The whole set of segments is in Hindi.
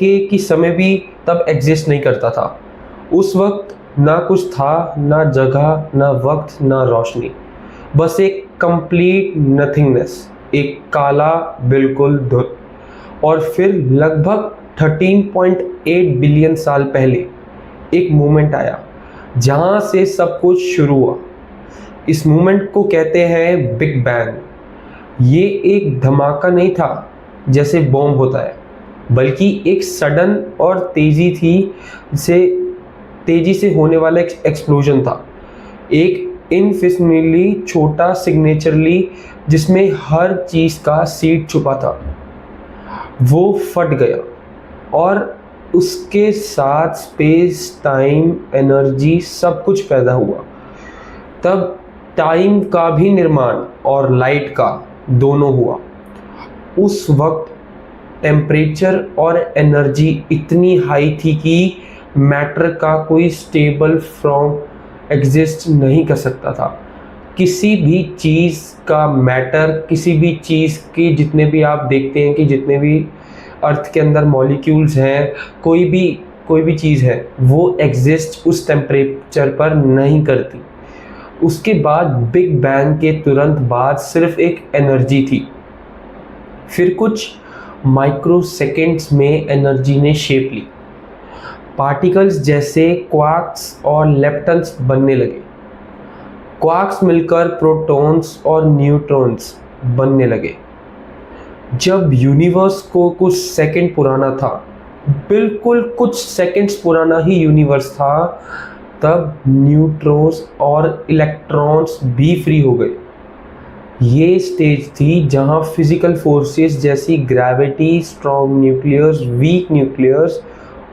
कि समय भी तब एग्जिस्ट नहीं करता था। उस वक्त ना कुछ था, ना जगह, ना वक्त, ना रोशनी, बस एक कंप्लीट नथिंगनेस, एक काला बिल्कुल धुंध। और फिर लगभग 13.8 बिलियन साल पहले एक मोमेंट आया जहां से सब कुछ शुरू हुआ। इस मोमेंट को कहते हैं बिग बैंग। ये एक धमाका नहीं था जैसे बॉम्ब होता है, बल्कि एक सडन और तेजी से होने वाला एक एक्सप्लोजन था। एक इनफिनिटली छोटा सिग्नेचरली जिसमें हर चीज का सीड छुपा था, वो फट गया और उसके साथ स्पेस, टाइम, एनर्जी सब कुछ पैदा हुआ। तब टाइम का भी निर्माण और लाइट का दोनों हुआ। उस वक्त टेम्परेचर और एनर्जी इतनी हाई थी कि मैटर का कोई स्टेबल फॉर्म एग्जिस्ट नहीं कर सकता था। किसी भी चीज़ का मैटर, किसी भी चीज़ के जितने भी आप देखते हैं कि जितने भी अर्थ के अंदर मॉलिक्यूल्स हैं, कोई भी चीज़ है, वो एग्जिस्ट उस टेम्परेचर पर नहीं करती। उसके बाद बिग बैंग के तुरंत बाद सिर्फ एक एनर्जी थी। फिर कुछ माइक्रो सेकेंड्स में एनर्जी ने शेप ली। पार्टिकल्स जैसे क्वार्क्स और लेप्टन्स बनने लगे। क्वार्क्स मिलकर प्रोटॉन्स और न्यूट्रॉन्स बनने लगे। जब यूनिवर्स को कुछ सेकंड पुराना था, बिल्कुल कुछ सेकंड्स पुराना ही यूनिवर्स था, तब न्यूट्रॉन्स और इलेक्ट्रॉन्स भी फ्री हो गए। ये स्टेज थी जहां फिजिकल फोर्सेस जैसी gravity, strong nuclears, weak nuclears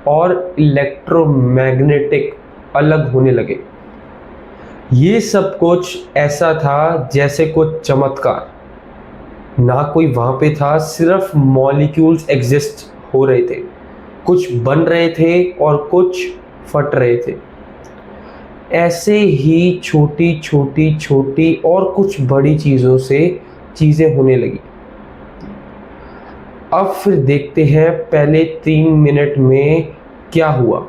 और इलेक्ट्रोमैग्नेटिक अलग होने लगे। ये सब कुछ ऐसा था जैसे कुछ चमत्कार। ना कोई वहाँ पे था, सिर्फ मॉलिक्यूल्स एग्जिस्ट हो रहे थे, कुछ बन रहे थे और कुछ फट रहे थे। ऐसे ही छोटी छोटी छोटी और कुछ बड़ी चीज़ों से चीज़ें होने लगी। अब फिर देखते हैं पहले 3 मिनट में क्या हुआ।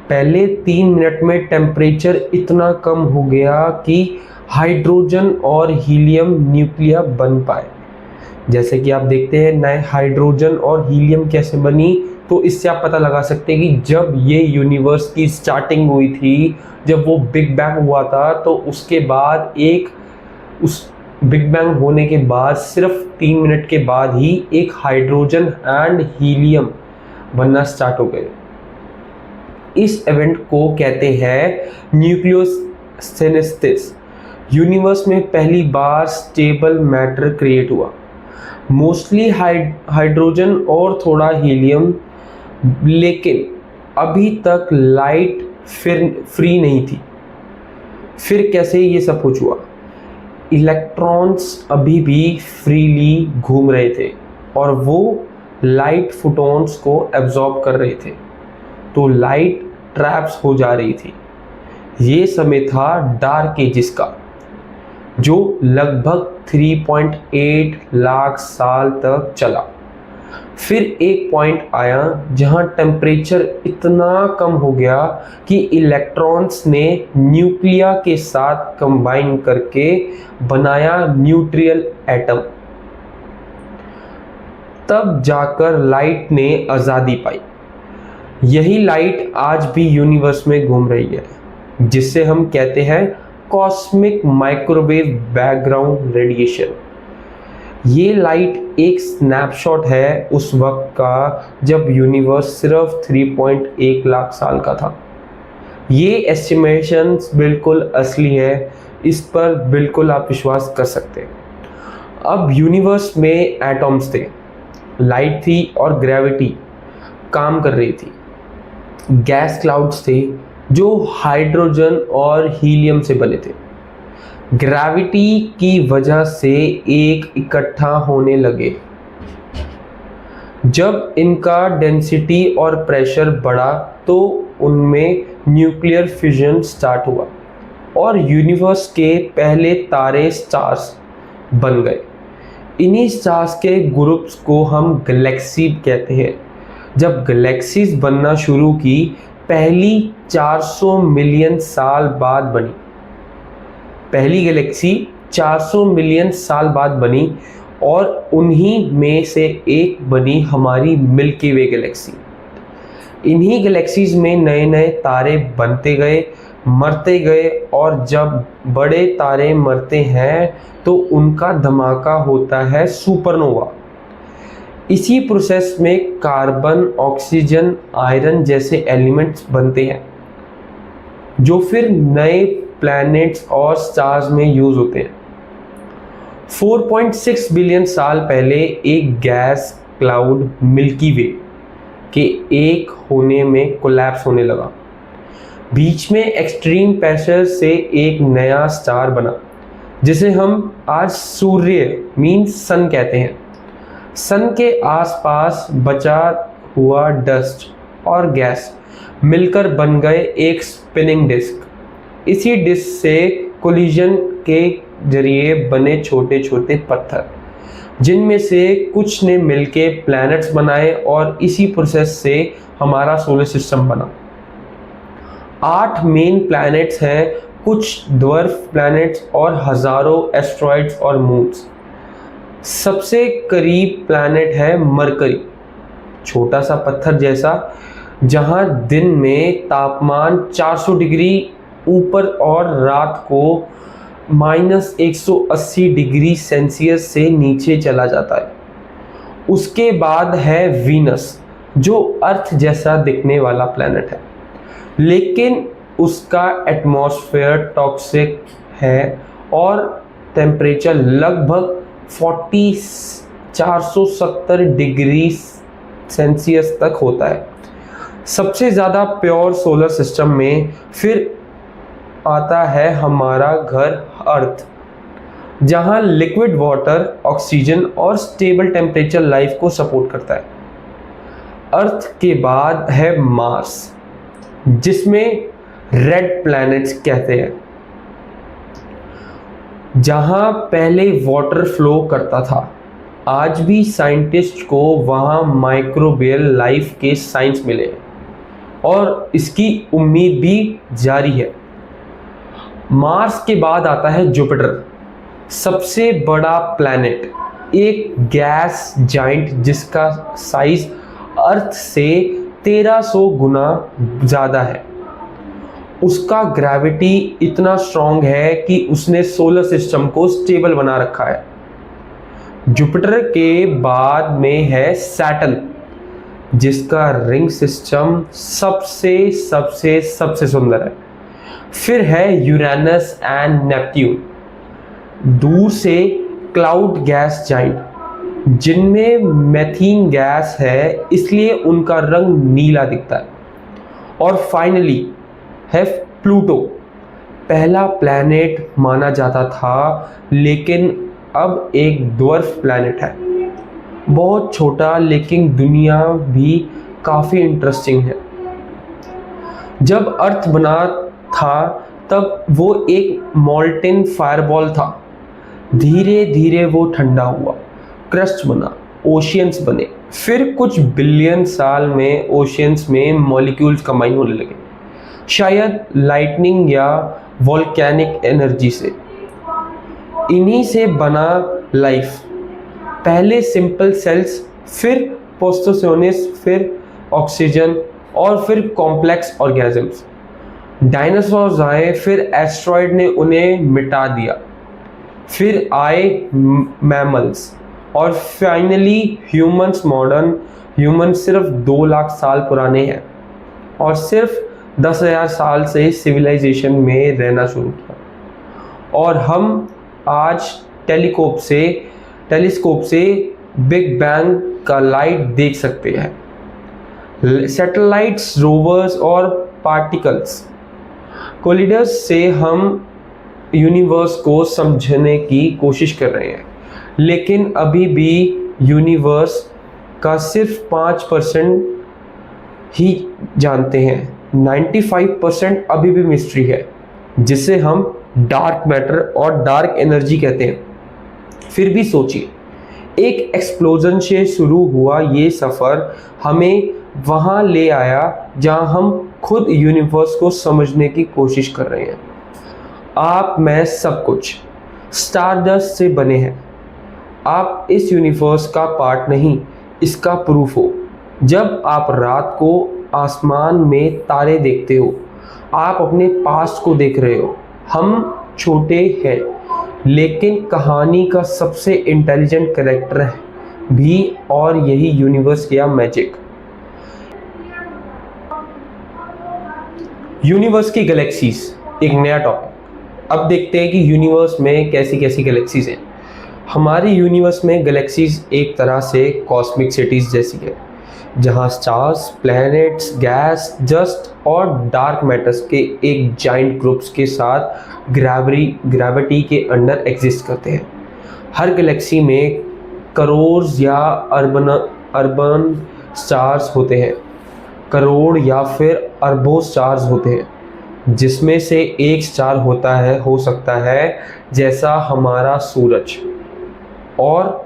पहले 3 मिनट में टेम्परेचर इतना कम हो गया कि हाइड्रोजन और हीलियम न्यूक्लिया बन पाए। जैसे कि आप देखते हैं नए हाइड्रोजन और हीलियम कैसे बनी, तो इससे आप पता लगा सकते हैं कि जब ये यूनिवर्स की स्टार्टिंग हुई थी, जब वो बिग बैंग हुआ था, तो उसके बाद उस बिग बैंग होने के बाद सिर्फ 3 मिनट के बाद ही एक हाइड्रोजन एंड हीलियम बनना स्टार्ट हो गए। इस इवेंट को कहते हैं न्यूक्लियोसिनेसिस। यूनिवर्स में पहली बार स्टेबल मैटर क्रिएट हुआ, मोस्टली हाइड्रोजन और थोड़ा हीलियम, लेकिन अभी तक लाइट फ्री नहीं थी। फिर कैसे ये सब कुछ हुआ? इलेक्ट्रॉन्स अभी भी फ्रीली घूम रहे थे और वो लाइट फोटॉन्स को एब्जॉर्ब कर रहे थे, तो लाइट ट्रैप्स हो जा रही थी। ये समय था डार्क एजिस का, जो लगभग 3.8 लाख साल तक चला। फिर एक पॉइंट आया जहां टेम्परेचर इतना कम हो गया कि इलेक्ट्रॉन्स ने न्यूक्लिया के साथ कंबाइन करके बनाया न्यूट्रियल एटम। तब जाकर लाइट ने आज़ादी पाई। यही लाइट आज भी यूनिवर्स में घूम रही है, जिससे हम कहते हैं कॉस्मिक माइक्रोवेव बैकग्राउंड रेडिएशन। ये लाइट एक स्नैपशॉट है उस वक्त का जब यूनिवर्स सिर्फ 3.1 लाख साल का था। ये एस्टिमेशंस बिल्कुल असली है, इस पर बिल्कुल आप विश्वास कर सकते हैं। अब यूनिवर्स में एटॉम्स थे, लाइट थी और ग्रेविटी काम कर रही थी। गैस क्लाउड्स थे जो हाइड्रोजन और हीलियम से बने थे। ग्रेविटी की वजह से एक इकट्ठा होने लगे। जब इनका डेंसिटी और प्रेशर बढ़ा तो उनमें न्यूक्लियर फिजन स्टार्ट हुआ और यूनिवर्स के पहले तारे स्टार्स बन गए। इन्हीं स्टार्स के ग्रुप्स को हम गैलेक्सी कहते हैं। जब गैलेक्सीज बनना शुरू की, पहली 400 मिलियन साल बाद बनी। पहली गैलेक्सी 400 मिलियन साल बाद बनी और उन्हीं में से एक बनी हमारी मिल्की वे गैलेक्सी। इन्हीं गैलेक्सीज में नए नए तारे बनते गए, मरते गए, और जब बड़े तारे मरते हैं तो उनका धमाका होता है सुपरनोवा। इसी प्रोसेस में कार्बन, ऑक्सीजन, आयरन जैसे एलिमेंट्स बनते हैं जो फिर नए प्लैनेट्स और स्टार्स में यूज होते हैं। 4.6 बिलियन साल पहले एक गैस क्लाउड मिल्की वे के एक होने में कोलैप्स होने लगा। बीच में एक्सट्रीम प्रेशर से एक नया स्टार बना जिसे हम आज सूर्य मीन्स सन कहते हैं। सन के आसपास बचा हुआ डस्ट और गैस मिलकर बन गए एक स्पिनिंग डिस्क। इसी डिस्क से कोलिजन के जरिए बने छोटे छोटे पत्थर, जिनमें से कुछ ने मिलके प्लैनेट्स बनाए, और इसी प्रोसेस से हमारा सोलर सिस्टम बना। 8 मेन प्लैनेट्स हैं, कुछ ड्वार्फ प्लैनेट्स और हजारों एस्ट्रॉइड्स और मून्स। सबसे करीब प्लैनेट है मरकरी, छोटा सा पत्थर जैसा, जहां दिन में तापमान 400 डिग्री ऊपर और रात को -180 डिग्री सेल्सियस से नीचे चला जाता है। उसके बाद है वीनस, जो अर्थ जैसा दिखने वाला प्लैनेट है, लेकिन उसका एटमॉस्फेयर टॉक्सिक है और टेम्परेचर लगभग 470 डिग्री सेल्सियस तक होता है। सबसे ज़्यादा प्योर सोलर सिस्टम में फिर आता है हमारा घर अर्थ, जहां लिक्विड वाटर, ऑक्सीजन और स्टेबल टेम्परेचर लाइफ को सपोर्ट करता है। अर्थ के बाद है मार्स, जिसमें रेड प्लैनेट्स कहते हैं, जहां पहले वाटर फ्लो करता था। आज भी साइंटिस्ट को वहां माइक्रोबियल लाइफ के साइंस मिले हैं और इसकी उम्मीद भी जारी है। मार्स के बाद आता है जुपिटर, सबसे बड़ा प्लैनेट, एक गैस जाइंट जिसका साइज अर्थ से 1300 गुना ज़्यादा है। उसका ग्रेविटी इतना स्ट्रॉन्ग है कि उसने सोलर सिस्टम को स्टेबल बना रखा है। जुपिटर के बाद में है सैटर्न, जिसका रिंग सिस्टम सबसे सबसे सबसे सुंदर है। फिर है यूरेनस एंड नेपट्यून, दूर से क्लाउड गैस जाइंट, जिनमें मेथीन गैस है, इसलिए उनका रंग नीला दिखता है। और फाइनली है प्लूटो, पहला प्लैनेट माना जाता था, लेकिन अब एक ड्वार्फ प्लैनेट है, बहुत छोटा, लेकिन दुनिया भी काफ़ी इंटरेस्टिंग है। जब अर्थ बना था तब वो एक मॉल्टेन फायरबॉल था। धीरे धीरे वो ठंडा हुआ, क्रस्ट बना, ओशियंस बने, फिर कुछ बिलियन साल में ओशियंस में मॉलिक्यूल्स कंबाइन होने लगे, शायद लाइटनिंग या वोल्केनिक एनर्जी से। इन्हीं से बना लाइफ, पहले सिंपल सेल्स, फिर पोस्टोसियोनिस, फिर ऑक्सीजन और फिर कॉम्प्लेक्स ऑर्गेनिजम्स। डायनासोर्स आए, फिर एस्ट्रॉयड ने उन्हें मिटा दिया, फिर आए मैमल्स और फाइनली ह्यूमंस। मॉडर्न ह्यूमन सिर्फ 2 लाख साल पुराने हैं और सिर्फ 10,000 साल से सिविलाइजेशन में रहना शुरू किया, और हम आज टेलीस्कोप से बिग बैंग का लाइट देख सकते हैं। सैटेलाइट्स, रोवर्स और पार्टिकल्स कोलिडर्स से हम यूनिवर्स को समझने की कोशिश कर रहे हैं, लेकिन अभी भी यूनिवर्स का सिर्फ 5% ही जानते हैं। 95% अभी भी मिस्ट्री है, जिसे हम डार्क मैटर और डार्क एनर्जी कहते हैं। फिर भी सोचिए, एक एक्सप्लोजन से शुरू हुआ ये सफ़र हमें वहाँ ले आया जहाँ हम खुद यूनिवर्स को समझने की कोशिश कर रहे हैं। आप मैं सब कुछ स्टारडस्ट से बने हैं। आप इस यूनिवर्स का पार्ट नहीं, इसका प्रूफ हो। जब आप रात को आसमान में तारे देखते हो, आप अपने पास्ट को देख रहे हो। हम छोटे हैं, लेकिन कहानी का सबसे इंटेलिजेंट कैरेक्टर है भी, और यही यूनिवर्स किया मैजिक। यूनिवर्स की गैलेक्सीज एक नया टॉपिक। अब देखते हैं कि यूनिवर्स में कैसी कैसी गैलेक्सीज हैं। हमारे यूनिवर्स में गैलेक्सीज एक तरह से कॉस्मिक सिटीज जैसी है, जहां स्टार्स, प्लैनेट्स, गैस, डस्ट और डार्क मैटर्स के एक जाइंट ग्रुप्स के साथ ग्रेविटी के अंडर एग्जिस्ट करते हैं। हर गैलेक्सी में करोड़ या अर्बन स्टार्स होते हैं, करोड़ या फिर अरबों स्टार्स होते हैं, जिसमें से एक स्टार हो सकता है जैसा हमारा सूरज, और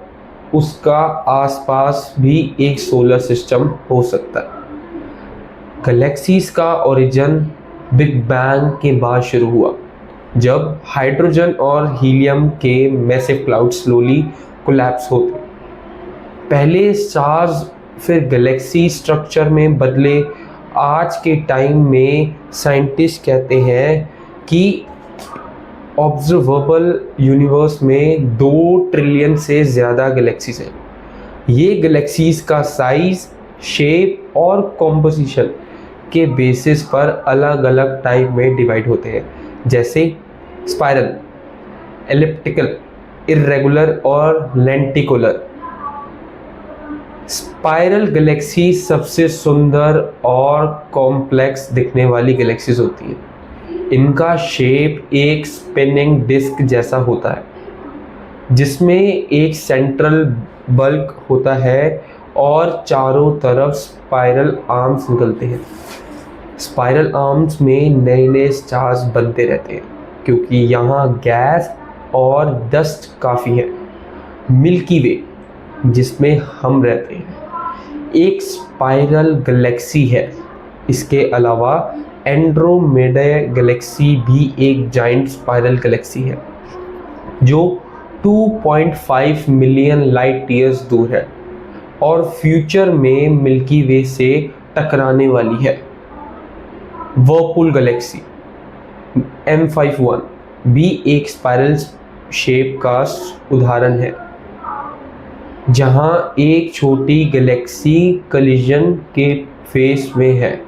उसका आसपास भी एक सोलर सिस्टम हो सकता है। गैलेक्सीज का ओरिजिन बिग बैंग के बाद शुरू हुआ, जब हाइड्रोजन और हीलियम के मैसिव क्लाउड स्लोली कोलैप्स होते। पहले स्टार्स, फिर गैलेक्सी स्ट्रक्चर में बदले। आज के टाइम में साइंटिस्ट कहते हैं कि ऑब्जर्वेबल यूनिवर्स में 2 ट्रिलियन से ज़्यादा गैलेक्सीज हैं। ये गैलेक्सीज का साइज, शेप और कॉम्पोजिशन के बेसिस पर अलग अलग टाइप में डिवाइड होते हैं, जैसे स्पाइरल, एलिप्टिकल, इर्रेगुलर और लेंटिकुलर। स्पाइरल गैलेक्सी सबसे सुंदर और कॉम्प्लेक्स दिखने वाली गैलेक्सीज होती है। इनका शेप एक स्पिनिंग डिस्क जैसा होता है, जिसमें एक सेंट्रल बल्क होता है और चारों तरफ स्पाइरल आर्म्स निकलते हैं। स्पाइरल आर्म्स में नए नए स्टार्स बनते रहते हैं, क्योंकि यहाँ गैस और डस्ट काफ़ी है। मिल्की वे, जिसमें हम रहते हैं, एक स्पाइरल गैलेक्सी है। इसके अलावा एंड्रोमेडा गैलेक्सी भी एक जाइंट स्पाइरल गैलेक्सी है, जो 2.5 मिलियन लाइट ईयर्स दूर है और फ्यूचर में मिल्की वे से टकराने वाली है। वर्लपूल गैलेक्सी M51 भी एक स्पाइरल शेप का उदाहरण है, जहां एक छोटी गैलेक्सी कलिजन के फेस में है।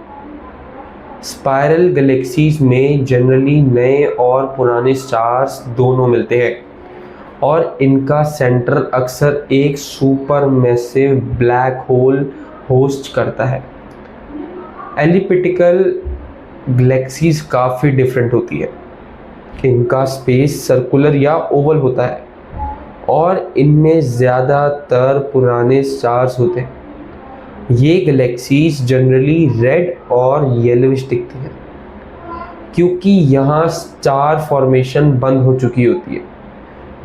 स्पाइरल गैलेक्सीज में जनरली नए और पुराने स्टार्स दोनों मिलते हैं, और इनका सेंटर अक्सर एक super massive black hole host करता है। एलिप्टिकल गैलेक्सीज काफ़ी डिफरेंट होती है। इनका स्पेस सर्कुलर या ओवल होता है, और इनमें ज़्यादातर पुराने स्टार्स होते हैं। ये गैलेक्सीज जनरली रेड और येलोइश दिखती हैं, क्योंकि यहाँ स्टार फॉर्मेशन बंद हो चुकी होती है।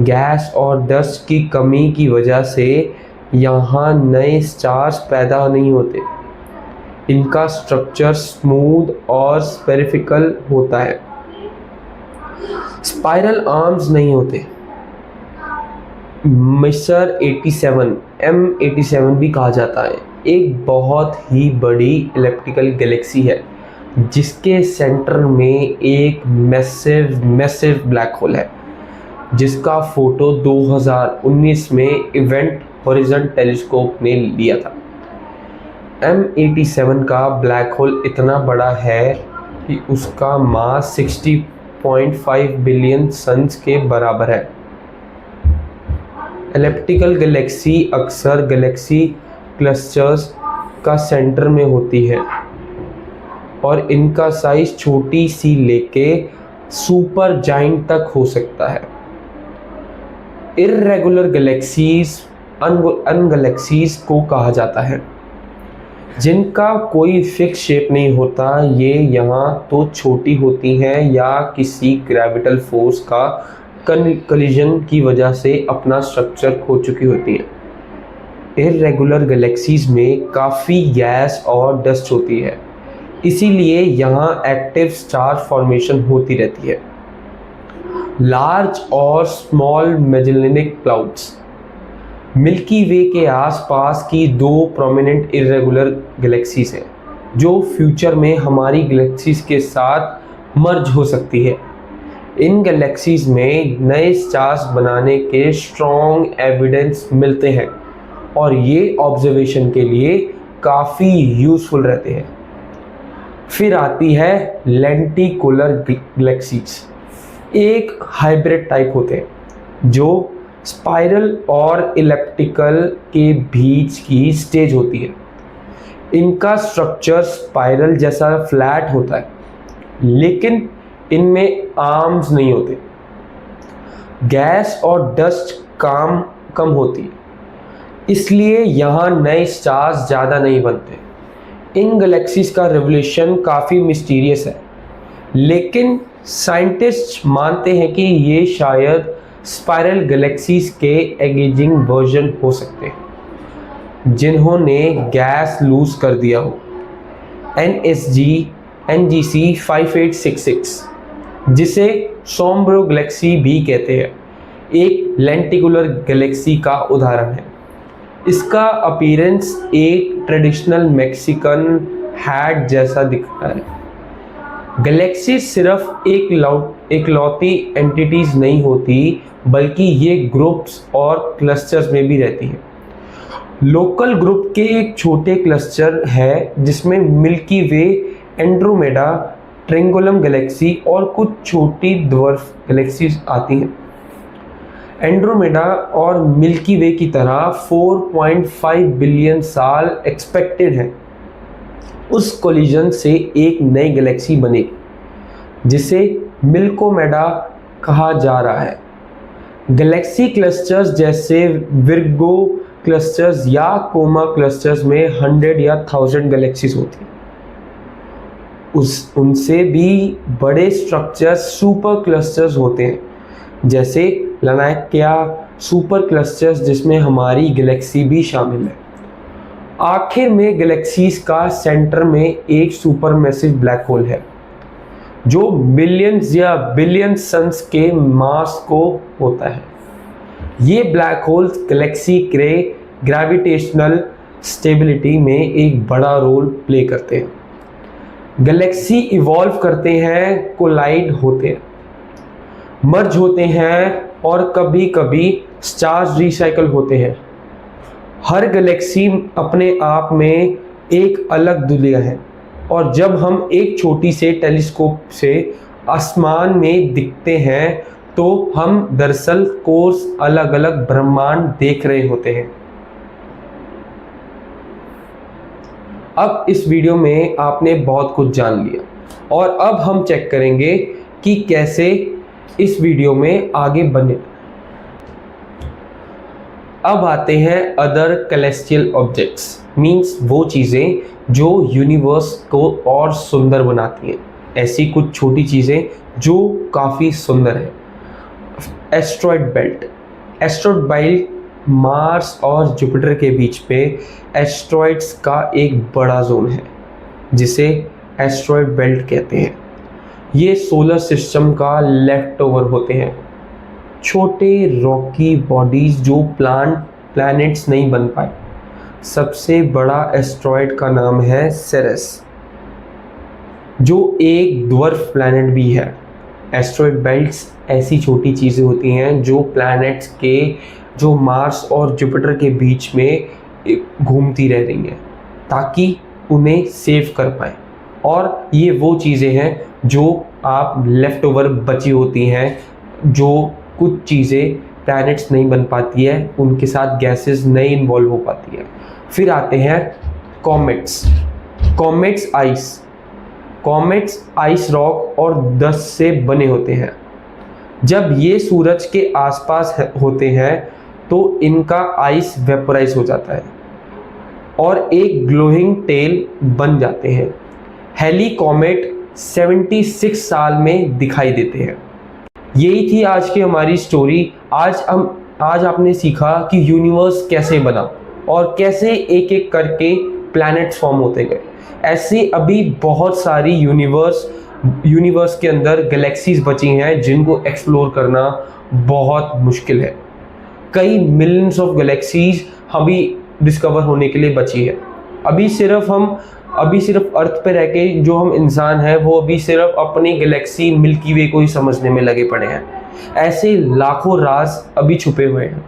गैस और डस्ट की कमी की वजह से यहाँ नए स्टार्स पैदा नहीं होते। इनका स्ट्रक्चर स्मूथ और स्फेरिकल होता है। स्पाइरल आर्म्स नहीं होते। मिस्टर 87 M87 भी कहा जाता है, एक बहुत ही बड़ी इलेप्टिकल गैलेक्सी है, जिसके सेंटर में एक मैसिव ब्लैक होल है, जिसका फोटो 2019 में इवेंट हॉरिजन टेलीस्कोप ने लिया था। M87 का ब्लैक होल इतना बड़ा है कि उसका मास 60.5 बिलियन सन्स के बराबर है। एलिप्टिकल गैलेक्सी अक्सर गैलेक्सी क्लस्टर्स का सेंटर में होती है, और इनका साइज छोटी सी लेके सुपर जाइंट तक हो सकता है। इर्रेगुलर गैलेक्सीज अन गैलेक्सीज को कहा जाता है, जिनका कोई फिक्स शेप नहीं होता। ये यहाँ तो छोटी होती हैं या किसी ग्रेविटल फोर्स का कलिजन की वजह से अपना स्ट्रक्चर खो चुकी होती है। इर्रेगुलर गैलेक्सीज में काफ़ी गैस और डस्ट होती है, इसीलिए यहाँ एक्टिव स्टार फॉर्मेशन होती रहती है। लार्ज और स्मॉल मैजेलेनिक क्लाउड्स मिल्की वे के आसपास की दो प्रोमिनेंट इर्रेगुलर गैलेक्सीज हैं जो फ्यूचर में हमारी गैलेक्सीज के साथ मर्ज हो सकती है। इन गैलेक्सीज में नए स्टार्स बनाने के स्ट्रॉन्ग एविडेंस मिलते हैं और ये ऑब्जर्वेशन के लिए काफ़ी यूज़फुल रहते हैं। फिर आती है लेंटिकुलर गैलेक्सीज, एक हाइब्रिड टाइप होते हैं जो स्पाइरल और इलिप्टिकल के बीच की स्टेज होती है। इनका स्ट्रक्चर स्पाइरल जैसा फ्लैट होता है, लेकिन इनमें आर्म्स नहीं होते। गैस और डस्ट कम होती है, इसलिए यहाँ नए स्टार्स ज़्यादा नहीं बनते। इन गैलेक्सीज का रिवोल्यूशन काफ़ी मिस्टीरियस है, लेकिन साइंटिस्ट मानते हैं कि ये शायद स्पाइरल गैलेक्सीज के एगेजिंग वर्जन हो सकते हैं जिन्होंने गैस लूज कर दिया हो। NGC 5866 जिसे सोम्ब्रो गैलेक्सी भी कहते हैं, एक लेंटिकुलर गैलेक्सी का उदाहरण है। इसका अपीयरेंस एक ट्रेडिशनल मैक्सिकन हैट जैसा दिखता है। गैलेक्सी सिर्फ एकलौती एंटिटीज नहीं होती, बल्कि ये ग्रुप्स और क्लस्टर्स में भी रहती हैं। लोकल ग्रुप के एक छोटे क्लस्टर है जिसमें मिल्की वे, एंड्रोमेडा, ट्रिंगुलम गैलेक्सी और कुछ छोटी ड्वार्फ गैलेक्सीज आती हैं। एंड्रोमेडा और मिल्की वे की तरह 4.5 बिलियन साल एक्सपेक्टेड है उस कोलिजन से एक नई गैलेक्सी बने जिसे मिल्कोमेडा कहा जा रहा है। गैलेक्सी क्लस्टर्स जैसे विर्गो क्लस्टर्स या कोमा क्लस्टर्स में 100 या 1000 गैलेक्सीज होती हैं। उनसे भी बड़े स्ट्रक्चर्स सुपर क्लस्टर्स होते हैं, जैसे लनाक्या सुपर क्लस्टर्स जिसमें हमारी गैलेक्सी भी शामिल है। आखिर में गैलेक्सीज का सेंटर में एक सुपरमैसिव ब्लैक होल है जो मिलियंस या बिलियन सन्स के मास को होता है। ये ब्लैक होल गैलेक्सी के ग्रेविटेशनल स्टेबिलिटी में एक बड़ा रोल प्ले करते हैं। गैलेक्सी इवॉल्व करते हैं, कोलाइड होते हैं, मर्ज होते हैं और कभी कभी स्टार्स रिसाइकल होते हैं। हर गैलेक्सी अपने आप में एक अलग दुनिया है और जब हम एक छोटी से टेलीस्कोप से आसमान में दिखते हैं तो हम दरअसल कोर्स अलग अलग ब्रह्मांड देख रहे होते हैं। अब इस वीडियो में आपने बहुत कुछ जान लिया और अब हम चेक करेंगे कि कैसे इस वीडियो में आगे बने। अब आते हैं अदर कैलेस्टियल ऑब्जेक्ट्स, मीन्स वो चीज़ें जो यूनिवर्स को और सुंदर बनाती हैं। ऐसी कुछ छोटी चीज़ें जो काफ़ी सुंदर हैं। एस्ट्रॉयड बेल्ट मार्स और जुपिटर के बीच पे एस्ट्रॉयड्स का एक बड़ा जोन है जिसे एस्ट्रॉयड बेल्ट कहते हैं। ये सोलर सिस्टम का लेफ्ट ओवर होते हैं, छोटे रॉकी बॉडीज जो प्लैनेट्स नहीं बन पाए। सबसे बड़ा एस्ट्रॉयड का नाम है सेरेस जो एक ड्वार्फ प्लैनेट भी है। एस्ट्रॉयड बेल्ट्स ऐसी छोटी चीज़ें होती हैं जो प्लैनेट्स के जो मार्स और जुपिटर के बीच में घूमती रह रही हैं ताकि उन्हें सेव कर पाएँ। और ये वो चीज़ें हैं जो आप लेफ़्ट ओवर बची होती हैं, जो कुछ चीज़ें प्लैनेट्स नहीं बन पाती है, उनके साथ गैसेस नहीं इन्वॉल्व हो पाती है। फिर आते हैं कॉमेट्स आइस रॉक और डस्ट से बने होते हैं। जब ये सूरज के आसपास होते हैं तो इनका आइस वेपोराइज हो जाता है और एक ग्लोइंग टेल बन जाते हैं। हेली कॉमेट 76 साल में दिखाई देते हैं। यही थी आज की हमारी स्टोरी। आज आपने सीखा कि यूनिवर्स कैसे बना। और कैसे एक एक करके प्लैनेट्स फॉर्म होते गए। ऐसे अभी बहुत सारी यूनिवर्स के अंदर गैलेक्सीज बची हैं जिनको एक्सप्लोर करना बहुत मुश्किल है। कई मिलियंस ऑफ गैलेक्सीज अभी डिस्कवर होने के लिए बची है। अभी सिर्फ अर्थ पे रह के जो हम इंसान हैं वो अभी सिर्फ अपनी गैलेक्सी मिल्की वे को ही समझने में लगे पड़े हैं। ऐसे लाखों राज अभी छुपे हुए हैं।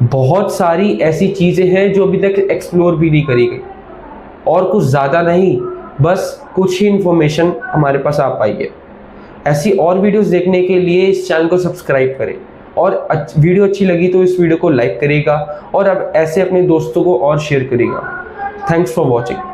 बहुत सारी ऐसी चीज़ें हैं जो अभी तक एक्सप्लोर भी नहीं करी गई, और कुछ ज़्यादा नहीं, बस कुछ ही इंफॉर्मेशन हमारे पास आ पाई है। ऐसी और वीडियोस देखने के लिए इस चैनल को सब्सक्राइब करें, और वीडियो अच्छी लगी तो इस वीडियो को लाइक करिएगा और अब ऐसे अपने दोस्तों को और शेयर करिएगा। Thanks for watching.